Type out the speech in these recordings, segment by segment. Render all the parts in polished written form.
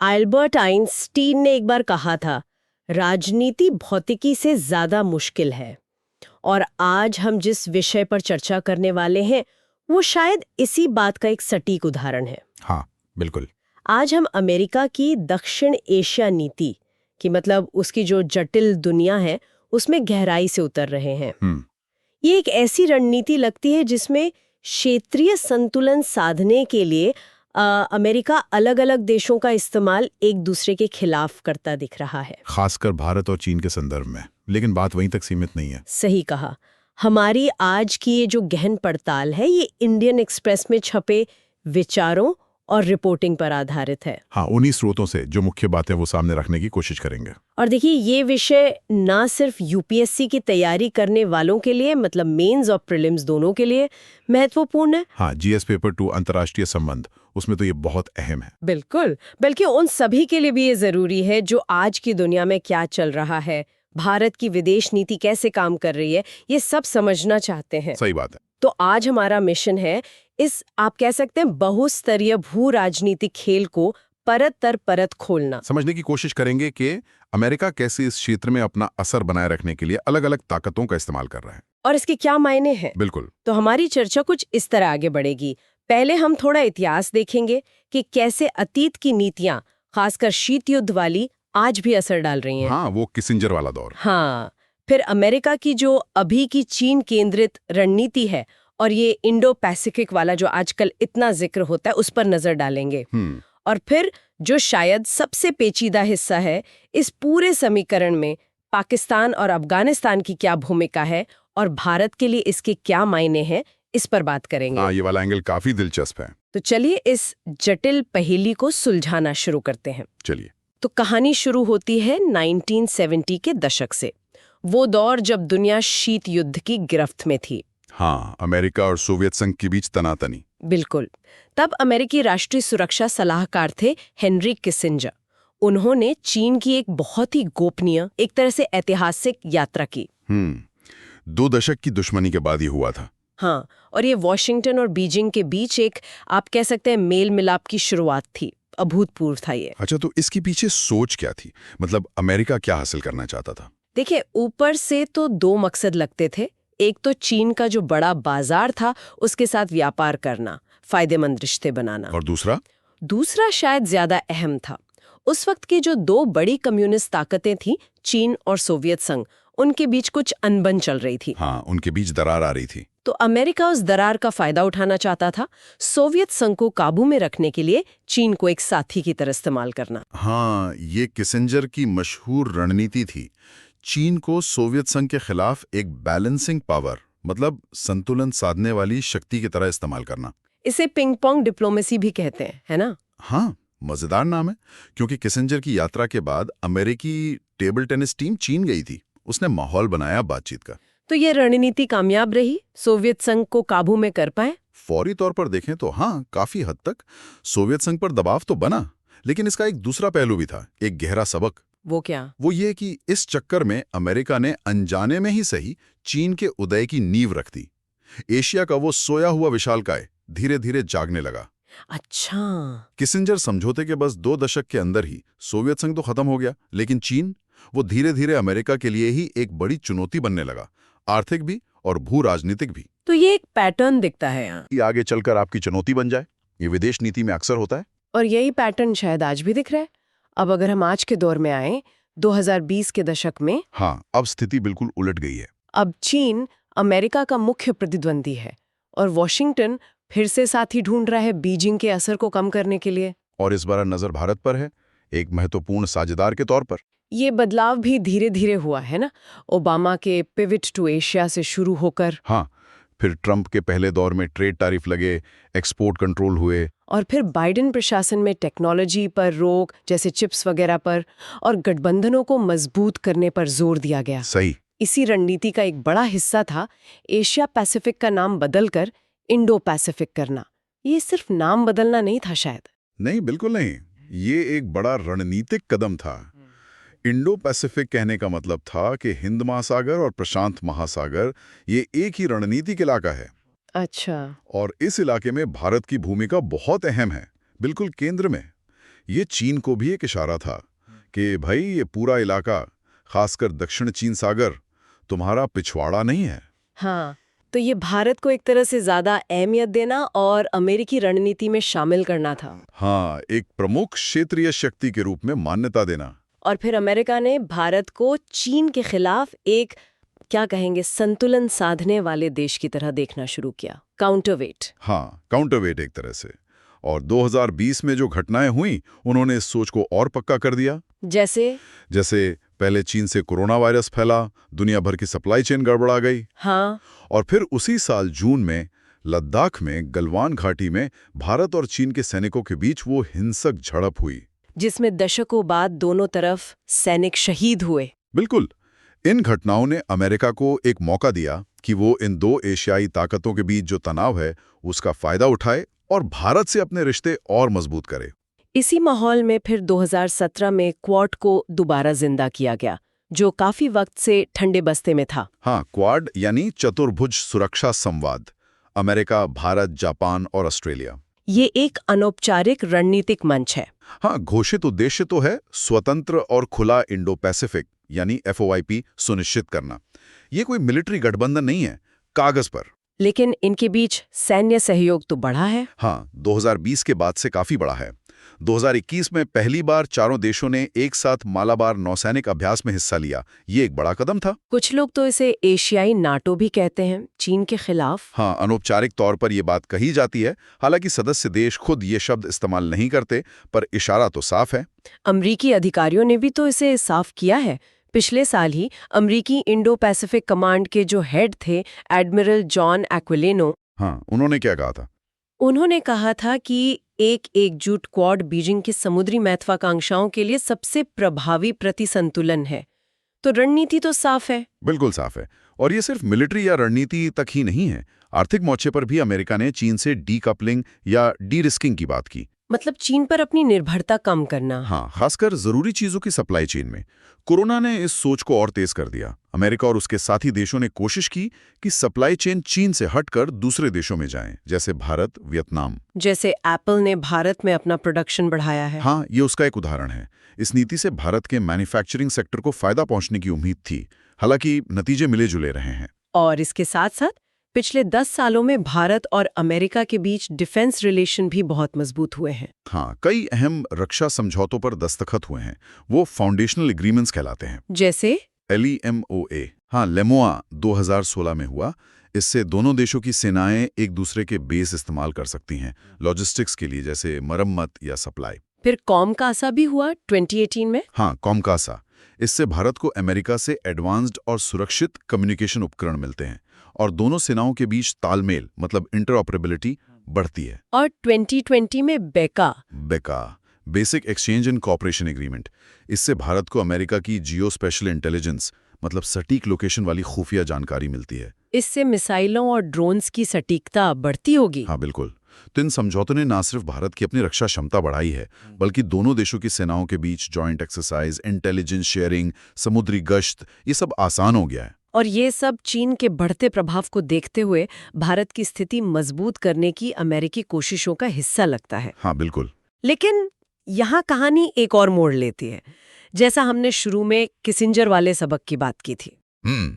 Albert Einstein ने एक बार कहा था, राजनीति भौतिकी से ज्यादा मुश्किल है। और आज हम जिस विषय पर चर्चा करने वाले हैं वो शायद इसी बात का एक सटीक उदाहरण है। हाँ, बिल्कुल। आज हम अमेरिका की दक्षिण एशिया नीति की मतलब उसकी जो जटिल दुनिया है उसमें गहराई से उतर रहे हैं। ये एक ऐसी रणनीति लगती है जिसमें क्षेत्रीय संतुलन साधने के लिए अमेरिका अलग-अलग देशों का इस्तेमाल एक दूसरे के खिलाफ करता दिख रहा है। खासकर भारत और चीन के संदर्भ में। लेकिन बात वहीं तक सीमित नहीं है। सही कहा। हमारी आज की ये जो गहन पड़ताल है ये इंडियन एक्सप्रेस में छपे विचारों और रिपोर्टिंग पर आधारित है। हाँ, उन्हीं स्रोतों से जो मुख्य बातें वो सामने रखने की कोशिश करेंगे। और देखिए ये विषय ना सिर्फ यूपीएससी की तैयारी करने वालों के लिए मतलब मेंस और प्रीलिम्स दोनों के लिए महत्वपूर्ण है। हाँ, जीएस पेपर 2 अंतर्राष्ट्रीय संबंध, उसमें तो ये बहुत अहम है। बिल्कुल, बल्कि उन सभी के लिए भी ये जरूरी है जो आज की दुनिया में क्या चल रहा है, भारत की विदेश नीति कैसे काम कर रही है, ये सब समझना चाहते हैं। सही बात है। तो आज हमारा मिशन है इस आप कह सकते हैं बहुस्तरीय भू राजनीतिक खेल को परत दर परत खोलना। समझने की कोशिश करेंगे कि अमेरिका कैसे इस क्षेत्र में अपना असर बनाए रखने के लिए अलग-अलग ताकतों का इस्तेमाल कर रहा है और इसके क्या मायने हैं। बिल्कुल। तो हमारी चर्चा कुछ इस तरह आगे बढ़ेगी। पहले हम थोड़ा इतिहास देखेंगे कि कैसे अतीत की नीतियां, खासकर शीत युद्ध वाली, आज भी असर डाल रही हैं। हाँ, वो किसिंजर वाला दौर। हाँ, फिर अमेरिका की जो अभी की चीन केंद्रित रणनीति है और ये इंडो पैसिफिक वाला जो आजकल इतना जिक्र होता है उस पर नजर डालेंगे। और फिर जो शायद सबसे पेचीदा हिस्सा है, इस पूरे समीकरण में पाकिस्तान और अफगानिस्तान की क्या भूमिका है और भारत के लिए इसके क्या मायने हैं, इस पर बात करेंगे। हाँ, ये वाला एंगल काफी दिलचस्प है। तो चलिए इस जटिल पहेली को सुलझाना शुरू करते हैं। चलिए। तो कहानी शुरू होती है 1970 के दशक से, वो दौर जब दुनिया शीत युद्ध की गिरफ्त में थी। हाँ, अमेरिका और सोवियत संघ के बीच तनातनी। बिल्कुल। तब अमेरिकी राष्ट्रीय सुरक्षा सलाहकार थे हेनरी किसिंजर। उन्होंने चीन की एक बहुत ही गोपनीय, एक तरह से ऐतिहासिक यात्रा की। 2 दशक की दुश्मनी के बाद ही हुआ था। हाँ, और ये वॉशिंगटन और बीजिंग के बीच एक आप कह सकते हैं मेल मिलाप की शुरुआत थी। अभूतपूर्व था ये। अच्छा, तो इसके पीछे सोच क्या थी? मतलब अमेरिका क्या हासिल करना चाहता था? देखिए, ऊपर से तो 2 मकसद लगते थे। एक तो चीन का जो बड़ा बाजार था उसके साथ व्यापार करना, फायदेमंद रिश्ते बनाना। और दूसरा शायद ज्यादा अहम था। उस वक्त की जो 2 बड़ी कम्युनिस्ट ताकतें थीं, चीन और सोवियत संघ, उनके बीच कुछ अनबन चल रही थी। हाँ, उनके बीच दरार आ रही थी। तो अमेरिका उस दरार का फायदा उठाना चाहता था, सोवियत संघ को काबू में रखने के लिए चीन को एक साथी की तरह इस्तेमाल करना। हाँ, ये किसिंजर की मशहूर रणनीति थी। चीन को सोवियत संघ के खिलाफ एक बैलेंसिंग पावर, मतलब संतुलन साधने वाली शक्ति की तरह इस्तेमाल करना। इसे पिंग पोंग डिप्लोमेसी भी कहते हैं, है ना? हाँ, मजेदार नाम है, क्योंकि किसिंजर की यात्रा के बाद अमेरिकी टेबल टेनिस टीम चीन गई थी। उसने माहौल बनाया बातचीत का। तो ये रणनीति कामयाब रही? सोवियत संघ को काबू में कर पाए? फौरी तौर पर देखें तो हाँ, काफी हद तक सोवियत संघ पर दबाव तो बना, लेकिन इसका एक दूसरा पहलू भी था, एक गहरा सबक। वो क्या? वो ये कि इस चक्कर में अमेरिका ने अनजाने में ही सही चीन के उदय की नींव रख दी। एशिया का वो सोया हुआ विशालकाय धीरे धीरे जागने लगा। अच्छा। किसिंजर समझौते के बस 2 दशक के अंदर ही सोवियत संघ तो खत्म हो गया, लेकिन चीन, वो धीरे धीरे अमेरिका के लिए ही एक बड़ी चुनौती बनने लगा, आर्थिक भी और भू राजनीतिक भी। तो ये एक पैटर्न दिखता है यहाँ। ये आगे चलकर आपकी चुनौती बन जाए, ये विदेश नीति में अक्सर होता है। और यही पैटर्न शायद आज भी दिख रहा है। अब अगर हम आज के दौर में आए, 2020 के दशक में, हाँ, अब स्थिति बिल्कुल उलट गई है। अब चीन अमेरिका का मुख्य प्रतिद्वंदी है और वॉशिंगटन फिर से साथी ढूंढ रहा है बीजिंग के असर को कम करने के लिए। और इस बार नजर भारत पर है, एक महत्वपूर्ण साझेदार के तौर पर। ये बदलाव भी धीरे धीरे हुआ है ना, ओबामा के पिविट टू एशिया से शुरू होकर। हाँ, फिर ट्रंप के पहले दौर में ट्रेड टैरिफ लगे, एक्सपोर्ट कंट्रोल हुए, और फिर बाइडेन प्रशासन में टेक्नोलॉजी पर रोक, जैसे चिप्स वगैरह पर, और गठबंधनों को मजबूत करने पर जोर दिया गया। सही। इसी रणनीति का एक बड़ा हिस्सा था एशिया पैसिफिक का नाम बदलकर इंडो पैसिफिक करना। ये सिर्फ नाम बदलना नहीं था शायद। नहीं, बिल्कुल नहीं, ये एक बड़ा रणनीतिक कदम था। इंडो पैसिफिक कहने का मतलब था कि हिंद महासागर और प्रशांत महासागर ये एक ही रणनीतिक इलाका है। अच्छा। और इस इलाके में भारत की भूमिका बहुत अहम है, बिल्कुल केंद्र में। ये चीन को भी एक इशारा था कि भाई ये पूरा इलाका, खासकर दक्षिण चीन सागर, तुम्हारा पिछवाड़ा नहीं है। हाँ, तो ये भारत को एक तरह से ज्यादा अहमियत देना और अमेरिकी रणनीति में शामिल करना था। हाँ, एक प्रमुख क्षेत्रीय शक्ति के रूप में मान्यता देना। और फिर अमेरिका ने भारत को चीन के खिलाफ एक, क्या कहेंगे, संतुलन साधने वाले देश की तरह देखना शुरू किया, काउंटरवेट। हाँ, काउंटरवेट एक तरह से। और 2020 में जो घटनाएं हुई, उन्होंने इस सोच को और पक्का कर दिया। जैसे पहले चीन से कोरोना वायरस फैला, दुनिया भर की सप्लाई चेन गड़बड़ा गई। हाँ। और फिर उसी साल जून में लद्दाख में गलवान घाटी में भारत और चीन के सैनिकों के बीच वो हिंसक झड़प हुई, जिसमें दशकों बाद दोनों तरफ सैनिक शहीद हुए। बिल्कुल। इन घटनाओं ने अमेरिका को एक मौका दिया कि वो इन दो एशियाई ताकतों के बीच जो तनाव है उसका फायदा उठाए और भारत से अपने रिश्ते और मजबूत करे। इसी माहौल में फिर 2017 में क्वाड को दोबारा जिंदा किया गया, जो काफी वक्त से ठंडे बस्ते में था। हाँ, क्वाड यानी चतुर्भुज सुरक्षा संवाद, अमेरिका, भारत, जापान और ऑस्ट्रेलिया। ये एक अनौपचारिक रणनीतिक मंच है। हाँ, घोषित उद्देश्य तो है स्वतंत्र और खुला इंडो पैसिफिक यानी FOIP सुनिश्चित करना। ये कोई मिलिट्री गठबंधन नहीं है कागज पर, लेकिन इनके बीच सैन्य सहयोग तो बढ़ा है। हाँ, 2020 के बाद से काफी बड़ा है। 2021 में पहली बार चारों देशों ने एक साथ मालाबार नौसैनिक अभ्यास में हिस्सा लिया। ये एक बड़ा कदम था। कुछ लोग तो इसे एशियाई नाटो भी कहते हैं, चीन के खिलाफ। हाँ, अनौपचारिक तौर पर यह बात कही जाती है, हालांकि सदस्य देश खुद ये शब्द इस्तेमाल नहीं करते, पर इशारा तो साफ है। अमरीकी अधिकारियों ने भी तो इसे साफ किया है। पिछले साल ही अमरीकी इंडो पैसिफिक कमांड के जो हेड थे, एडमिरल जॉन एक्विलिनो, हाँ, उन्होंने क्या कहा था? उन्होंने कहा था कि एक एकजुट क्वाड बीजिंग की समुद्री महत्वाकांक्षाओं के लिए सबसे प्रभावी प्रतिसंतुलन है। तो रणनीति तो साफ है। बिल्कुल साफ है। और ये सिर्फ मिलिट्री या रणनीति तक ही नहीं है। आर्थिक मोर्चे पर भी अमेरिका ने चीन से डीकपलिंग या डी रिस्किंग की बात की, मतलब चीन पर अपनी निर्भरता कम करना। हाँ, खासकर जरूरी चीजों की सप्लाई चेन में। कोरोना ने इस सोच को और तेज कर दिया। अमेरिका और उसके साथी देशों ने कोशिश की कि सप्लाई चेन चीन से हटकर दूसरे देशों में जाएं, जैसे भारत, वियतनाम। जैसे एप्पल ने भारत में अपना प्रोडक्शन बढ़ाया है। हाँ, ये उसका एक उदाहरण है। इस नीति से भारत के मैन्युफैक्चरिंग सेक्टर को फायदा पहुंचने की उम्मीद थी, हालांकि नतीजे मिले जुले रहे हैं। और इसके साथ साथ पिछले 10 सालों में भारत और अमेरिका के बीच डिफेंस रिलेशन भी बहुत मजबूत हुए हैं। हाँ, कई अहम रक्षा समझौतों पर दस्तखत हुए हैं। वो फाउंडेशनल एग्रीमेंट्स कहलाते हैं। जैसे LEMOA। हाँ, लेमोआ 2016 में हुआ। इससे दोनों देशों की सेनाएं एक दूसरे के बेस इस्तेमाल कर सकती हैं लॉजिस्टिक्स के लिए, जैसे मरम्मत या सप्लाई। फिर कॉमकासा भी हुआ 2018 में। हाँ, कॉमकासा। इससे भारत को अमेरिका से एडवांस्ड और सुरक्षित कम्युनिकेशन उपकरण मिलते हैं और दोनों सेनाओं के बीच तालमेल, मतलब इंटरऑपरेबिलिटी, बढ़ती है। और 2020 में बेका, basic exchange and cooperation agreement. इससे भारत को अमेरिका की जियो स्पेशल इंटेलिजेंस, मतलब सटीक लोकेशन वाली खुफिया जानकारी मिलती है। इससे मिसाइलों और ड्रोन्स की सटीकता बढ़ती होगी। हाँ, बिल्कुल। तो इन समझौतों ने न सिर्फ भारत की अपनी रक्षा क्षमता बढ़ाई है, बल्कि दोनों देशों की सेनाओं के बीच जॉइंट एक्सरसाइज, इंटेलिजेंस शेयरिंग, समुद्री गश्त, ये सब आसान हो गया है। और ये सब चीन के बढ़ते प्रभाव को देखते हुए भारत की स्थिति मजबूत करने की अमेरिकी कोशिशों का हिस्सा लगता है। हाँ, बिल्कुल। लेकिन यहाँ कहानी एक और मोड़ लेती है। जैसा हमने शुरू में किसिंजर वाले सबक की बात की थी,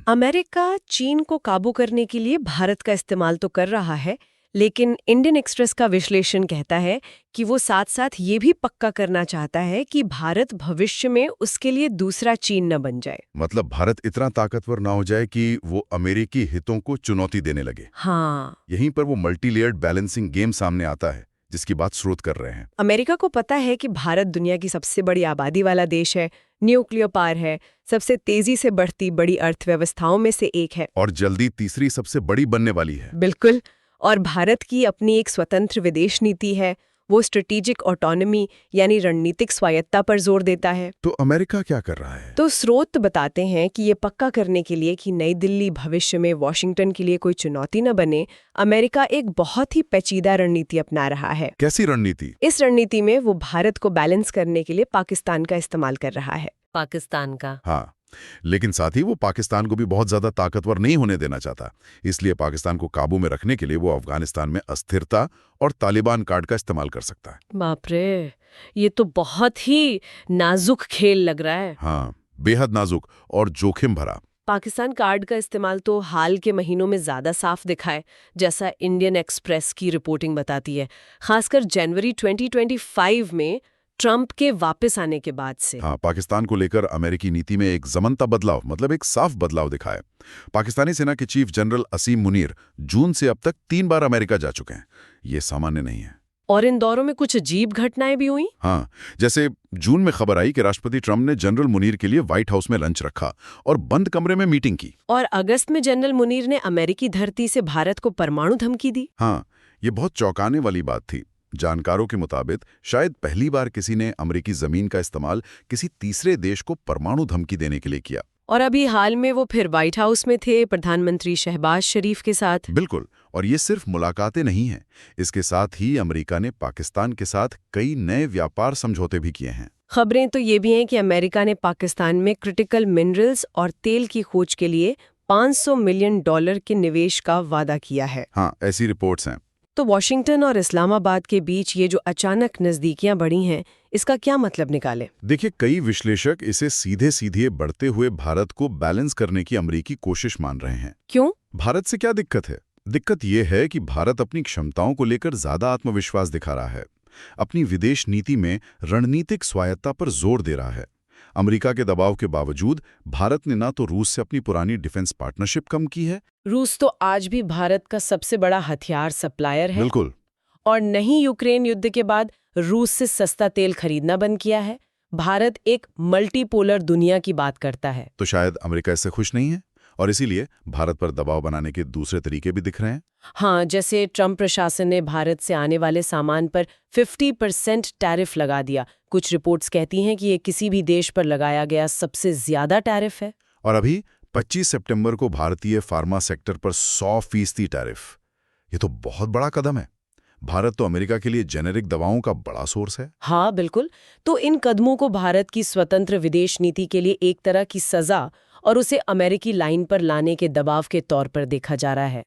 अमेरिका चीन को काबू करने के लिए भारत का इस्तेमाल तो कर रहा है, लेकिन इंडियन एक्सप्रेस का विश्लेषण कहता है कि वो साथ साथ ये भी पक्का करना चाहता है कि भारत भविष्य में उसके लिए दूसरा चीन न बन जाए। मतलब भारत इतना ताकतवर ना हो जाए कि वो अमेरिकी हितों को चुनौती देने लगे। हाँ, यहीं पर वो मल्टीलेयर्ड बैलेंसिंग गेम सामने आता है, जिसकी बात स्रोत कर रहे हैं। अमेरिका को पता है कि भारत दुनिया की सबसे बड़ी आबादी वाला देश है, न्यूक्लियर पावर है, सबसे तेजी से बढ़ती बड़ी अर्थव्यवस्थाओं में से एक है, और जल्दी तीसरी सबसे बड़ी बनने वाली है। बिल्कुल। और भारत की अपनी एक स्वतंत्र विदेश नीति है। वो स्ट्रेटेजिक ऑटोनॉमी यानी रणनीतिक स्वायत्ता पर जोर देता है। तो अमेरिका क्या कर रहा है? तो स्रोत बताते हैं कि ये पक्का करने के लिए कि नई दिल्ली भविष्य में वॉशिंगटन के लिए कोई चुनौती न बने, अमेरिका एक बहुत ही पेचीदा रणनीति अपना रहा है। कैसी रणनीति? इस रणनीति में वो भारत को बैलेंस करने के लिए पाकिस्तान का इस्तेमाल कर रहा है। पाकिस्तान का? हाँ, लेकिन साथ ही वो पाकिस्तान को भी बहुत ज्यादा ताकतवर नहीं होने देना चाहता। इसलिए पाकिस्तान को काबू में रखने के लिए वो अफगानिस्तान में अस्थिरता और तालिबान कार्ड का इस्तेमाल कर सकता है। बाप रे, ये तो बहुत ही नाजुक खेल लग रहा है। हाँ, बेहद नाजुक और जोखिम भरा। पाकिस्तान कार्ड का इस्तेमाल तो हाल के महीनों में ज्यादा साफ दिखा है, जैसा इंडियन एक्सप्रेस की रिपोर्टिंग बताती है, खासकर जनवरी 2025 में ट्रंप के वापस आने के बाद से। हाँ, पाकिस्तान को लेकर अमेरिकी नीति में एक जमनता बदलाव, मतलब एक साफ बदलाव दिखा है। पाकिस्तानी सेना के चीफ जनरल असीम मुनीर जून से अब तक 3 बार अमेरिका जा चुके हैं। ये सामान्य नहीं है। और इन दौरों में कुछ अजीब घटनाएं भी हुई। हाँ, जैसे जून में खबर आई कि राष्ट्रपति ट्रंप ने जनरल मुनीर के लिए व्हाइट हाउस में लंच रखा और बंद कमरे में मीटिंग की। और अगस्त में जनरल मुनीर ने अमेरिकी धरती से भारत को परमाणु धमकी दी। हाँ, ये बहुत चौंकाने वाली बात थी। जानकारों के मुताबिक शायद पहली बार किसी ने अमेरिकी जमीन का इस्तेमाल किसी तीसरे देश को परमाणु धमकी देने के लिए किया। और अभी हाल में वो फिर व्हाइट हाउस में थे प्रधानमंत्री शहबाज शरीफ के साथ। बिल्कुल, और ये सिर्फ मुलाकातें नहीं हैं। इसके साथ ही अमेरिका ने पाकिस्तान के साथ कई नए व्यापार समझौते भी किए हैं। खबरें तो ये भी हैं कि अमेरिका ने पाकिस्तान में क्रिटिकल मिनरल्स और तेल की खोज के लिए $500 मिलियन के निवेश का वादा किया है। हाँ, ऐसी रिपोर्ट्स हैं। तो वॉशिंगटन और इस्लामाबाद के बीच ये जो अचानक नजदीकियां बढ़ी हैं, इसका क्या मतलब निकाले? देखिए, कई विश्लेषक इसे सीधे सीधे बढ़ते हुए भारत को बैलेंस करने की अमेरिकी कोशिश मान रहे हैं। क्यों? भारत से क्या दिक्कत है? दिक्कत यह है कि भारत अपनी क्षमताओं को लेकर ज्यादा आत्मविश्वास दिखा रहा है। अपनी विदेश नीति में रणनीतिक स्वायत्ता पर जोर दे रहा है। अमेरिका के दबाव के बावजूद भारत ने ना तो रूस से अपनी पुरानी डिफेंस पार्टनरशिप कम की है। रूस तो आज भी भारत का सबसे बड़ा हथियार सप्लायर है। बिल्कुल। और नहीं यूक्रेन युद्ध के बाद रूस से सस्ता तेल खरीदना बंद किया है। भारत एक मल्टीपोलर दुनिया की बात करता है। तो शायद अमेरिका इससे खुश नहीं है और इसीलिए भारत पर दबाव बनाने के दूसरे तरीके भी दिख रहे हैं। हाँ, जैसे ट्रंप प्रशासन ने भारत से आने वाले सामान पर 50% टैरिफ लगा दिया। कुछ रिपोर्ट्स कहती हैं कि ये किसी भी देश पर लगाया गया सबसे ज्यादा टैरिफ है। और अभी 25 सितंबर को भारतीय फार्मा सेक्टर पर 100% टैरिफ। ये तो बहुत बड़ा कदम है। भारत तो अमेरिका के लिए जेनेरिक दवाओं का बड़ा सोर्स है। हाँ बिल्कुल। तो इन कदमों को भारत की स्वतंत्र विदेश नीति के लिए एक तरह की सजा और उसे अमेरिकी लाइन पर लाने के दबाव के तौर पर देखा जा रहा है।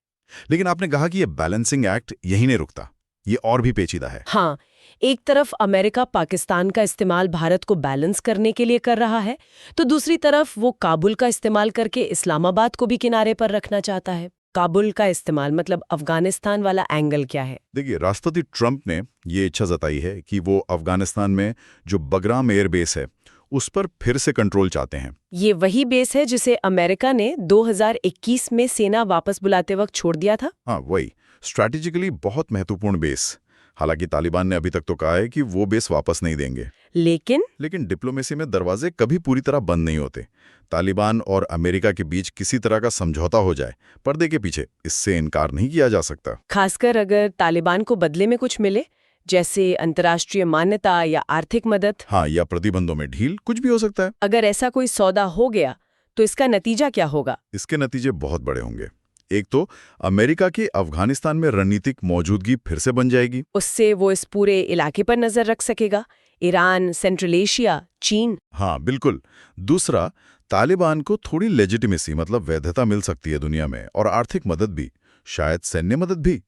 लेकिन आपने कहा कि ये बैलेंसिंग एक्ट यही नहीं रुकता, ये और भी पेचीदा है। हाँ, एक तरफ अमेरिका पाकिस्तान का इस्तेमाल भारत को बैलेंस करने के लिए कर रहा है, तो दूसरी तरफ वो काबुल का इस्तेमाल करके इस्लामाबाद को भी किनारे पर रखना चाहता है। काबुल का इस्तेमाल मतलब अफगानिस्तान वाला एंगल क्या है? देखिए, राष्ट्रपति ट्रंप ने ये इच्छा जताई है कि वो अफगानिस्तान में जो बगराम एयरबेस है उस पर फिर से कंट्रोल चाहते हैं। ये वही बेस है जिसे अमेरिका ने 2021 में सेना वापस बुलाते वक्त छोड़ दिया था। हाँ, वही स्ट्रैटेजिकली बहुत महत्वपूर्ण बेस। हालांकि तालिबान ने अभी तक तो कहा है कि वो बेस वापस नहीं देंगे। लेकिन डिप्लोमेसी में दरवाजे कभी पूरी तरह बंद नहीं होते। तालिबान और अमेरिका के बीच किसी तरह का समझौता हो जाए पर्दे के पीछे, इससे इनकार नहीं किया जा सकता। खासकर अगर तालिबान को बदले में कुछ मिले, जैसे अंतर्राष्ट्रीय मान्यता या आर्थिक मदद। हाँ, या प्रतिबंधों में ढील, कुछ भी हो सकता है। अगर ऐसा कोई सौदा हो गया तो इसका नतीजा क्या होगा? इसके नतीजे बहुत बड़े होंगे। एक तो अमेरिका की अफगानिस्तान में रणनीतिक मौजूदगी फिर से बन जाएगी। उससे वो इस पूरे इलाके पर नजर रख सकेगा, ईरान, सेंट्रल एशिया, चीन। हाँ बिल्कुल। दूसरा, तालिबान को थोड़ी लेजिटिमेसी मतलब वैधता मिल सकती है दुनिया में, और आर्थिक मदद भी, शायद सैन्य मदद भी।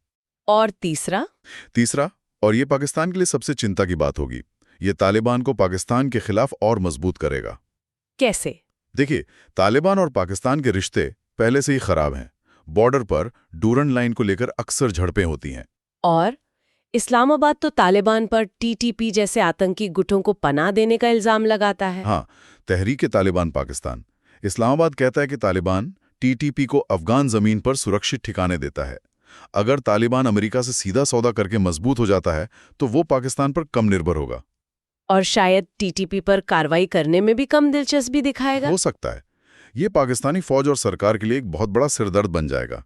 और तीसरा, और ये पाकिस्तान के लिए सबसे चिंता की बात होगी, ये तालिबान को पाकिस्तान के खिलाफ और मजबूत करेगा। कैसे? देखिए, तालिबान और पाकिस्तान के रिश्ते पहले से ही खराब हैं। बॉर्डर पर डूरन लाइन को लेकर अक्सर झड़पें होती हैं। और इस्लामाबाद तो तालिबान पर टीटीपी जैसे आतंकी गुटों को पनाह देने का इल्जाम लगाता है। हाँ, तहरीक तालिबान पाकिस्तान। इस्लामाबाद कहता है कि तालिबान टीटीपी को अफगान जमीन पर सुरक्षित ठिकाने देता है। अगर तालिबान अमेरिका से सीधा सौदा करके मजबूत हो जाता है तो वो पाकिस्तान पर कम निर्भर होगा और शायद टीटीपी पर कार्रवाई करने में भी कम दिलचस्पी दिखाएगा। हो सकता है। ये पाकिस्तानी फौज और सरकार के लिए एक बहुत बड़ा सिरदर्द बन जाएगा।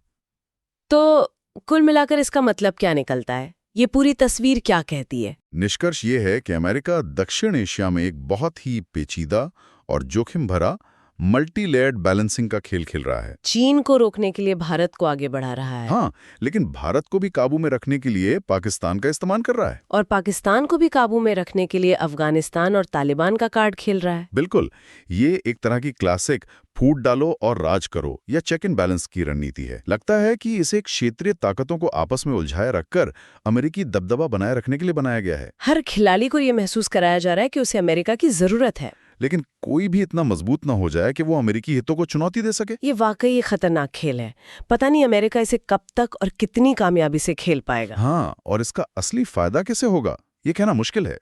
तो कुल मिलाकर इसका मतलब क्या निकलता है? ये पूरी तस्वीर क्या कहती है? निष्कर्ष ये है कि अमेरिका दक्षिण एशिया में एक बहुत ही पेचीदा और जोखिम भरा मल्टी लेयर्ड बैलेंसिंग का खेल खेल रहा है। चीन को रोकने के लिए भारत को आगे बढ़ा रहा है। हाँ, लेकिन भारत को भी काबू में रखने के लिए पाकिस्तान का इस्तेमाल कर रहा है। और पाकिस्तान को भी काबू में रखने के लिए अफगानिस्तान और तालिबान का कार्ड खेल रहा है। बिल्कुल, ये एक तरह की क्लासिक फूट डालो और राज करो या चेक एंड बैलेंस की रणनीति है। लगता है कि इसे क्षेत्रीय ताकतों को आपस में उलझाए रखकर अमेरिकी दबदबा बनाए रखने के लिए बनाया गया है। हर खिलाड़ी को ये महसूस कराया जा रहा है कि उसे अमेरिका की जरूरत है, लेकिन कोई भी इतना मजबूत ना हो जाए कि वो अमेरिकी हितों को चुनौती दे सके। ये वाकई एक खतरनाक खेल है। पता नहीं अमेरिका इसे कब तक और कितनी कामयाबी से खेल पाएगा। हाँ, और इसका असली फायदा कैसे होगा ये कहना मुश्किल है,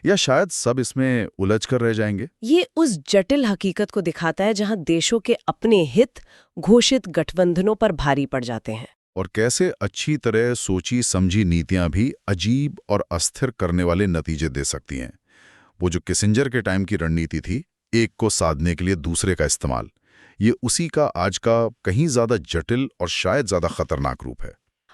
या शायद सब इसमें उलझ कर रह जाएंगे। ये उस जटिल हकीकत को दिखाता है जहां देशों के अपने हित घोषित गठबंधनों पर भारी पड़ जाते हैं, और कैसे अच्छी तरह सोची समझी नीतियां भी अजीब और अस्थिर करने वाले नतीजे दे सकती हैं। वो जो किसिंजर के टाइम की रणनीति थी, एक को साधने के लिए दूसरे का इस्तेमाल, ये उसी का आज का कहीं ज्यादा जटिल और शायद ज्यादा खतरनाक रूप है।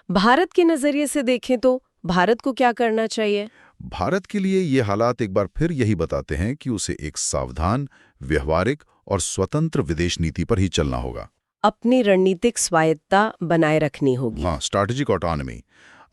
भारत के नजरिए से देखें तो भारत को क्या करना चाहिए? भारत के लिए ये हालात एक बार फिर यही बताते हैं कि उसे एक सावधान, व्यवहारिक और स्वतंत्र विदेश नीति पर ही चलना होगा। अपनी रणनीतिक स्वायत्तता बनाए रखनी होगी। हाँ, स्ट्रैटेजिक ऑटोनॉमी,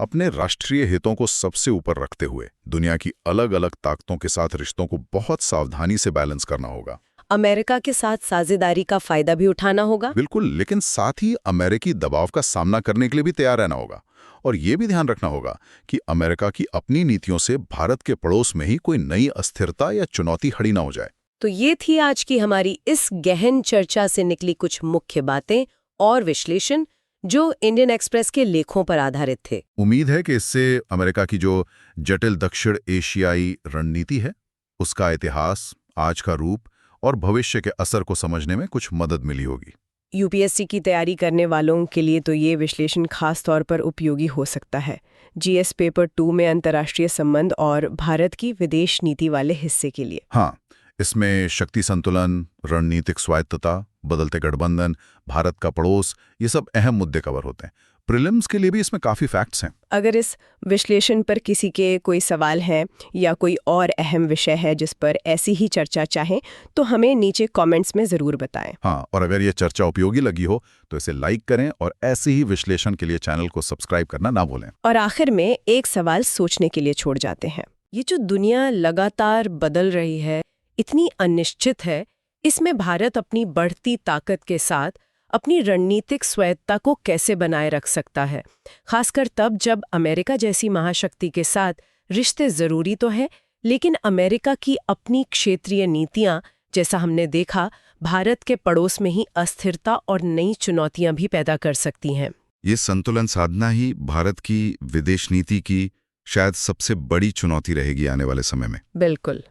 अपने राष्ट्रीय हितों को सबसे ऊपर रखते हुए दुनिया की अलग अलग ताकतों के साथ रिश्तों को बहुत सावधानी से बैलेंस करना होगा। अमेरिका के साथ साझेदारी का फायदा भी उठाना होगा। बिल्कुल, लेकिन साथ ही अमेरिकी दबाव का सामना करने के लिए भी तैयार रहना होगा। और ये भी ध्यान रखना होगा कि अमेरिका की अपनी नीतियों से भारत के पड़ोस में ही कोई नई अस्थिरता या चुनौती खड़ी ना हो जाए। तो ये थी आज की हमारी इस गहन चर्चा से निकली कुछ मुख्य बातें और विश्लेषण जो इंडियन एक्सप्रेस के लेखों पर आधारित थे। उम्मीद है कि इससे अमेरिका की जो जटिल दक्षिण एशियाई रणनीति है, उसका इतिहास, आज का रूप और भविष्य के असर को समझने में कुछ मदद मिली होगी। यूपीएससी की तैयारी करने वालों के लिए तो ये विश्लेषण खास तौर पर उपयोगी हो सकता है। जीएस पेपर 2 में अंतर्राष्ट्रीय संबंध और भारत की विदेश नीति वाले हिस्से के लिए। हाँ, इसमें शक्ति संतुलन, रणनीतिक स्वायत्तता, बदलते गठबंधन, भारत का पड़ोस, ये सब अहम मुद्दे कवर होते हैं। प्रीलिम्स के लिए भी इसमें काफ़ी फैक्ट्स हैं। अगर इस विश्लेषण पर किसी के कोई सवाल हैं या कोई और अहम विषय है जिस पर ऐसी ही चर्चा चाहें तो हमें नीचे कमेंट्स में ज़रूर बताएं। हाँ, और अगर ये चर्चा उपयोगी लगी हो तो इसे लाइक करें और ऐसे ही विश्लेषण के लिए चैनल को सब्सक्राइब करना ना भूलें। और आखिर में एक सवाल सोचने के लिए छोड़ जाते हैं। ये जो दुनिया लगातार बदल रही है, इतनी अनिश्चित है, इसमें भारत अपनी बढ़ती ताकत के साथ अपनी रणनीतिक स्वायत्तता को कैसे बनाए रख सकता है, खासकर तब जब अमेरिका जैसी महाशक्ति के साथ रिश्ते जरूरी तो है, लेकिन अमेरिका की अपनी क्षेत्रीय नीतियां, जैसा हमने देखा, भारत के पड़ोस में ही अस्थिरता और नई चुनौतियां भी पैदा कर सकती हैं। ये संतुलन साधना ही भारत की विदेश नीति की शायद सबसे बड़ी चुनौती रहेगी आने वाले समय में। बिल्कुल।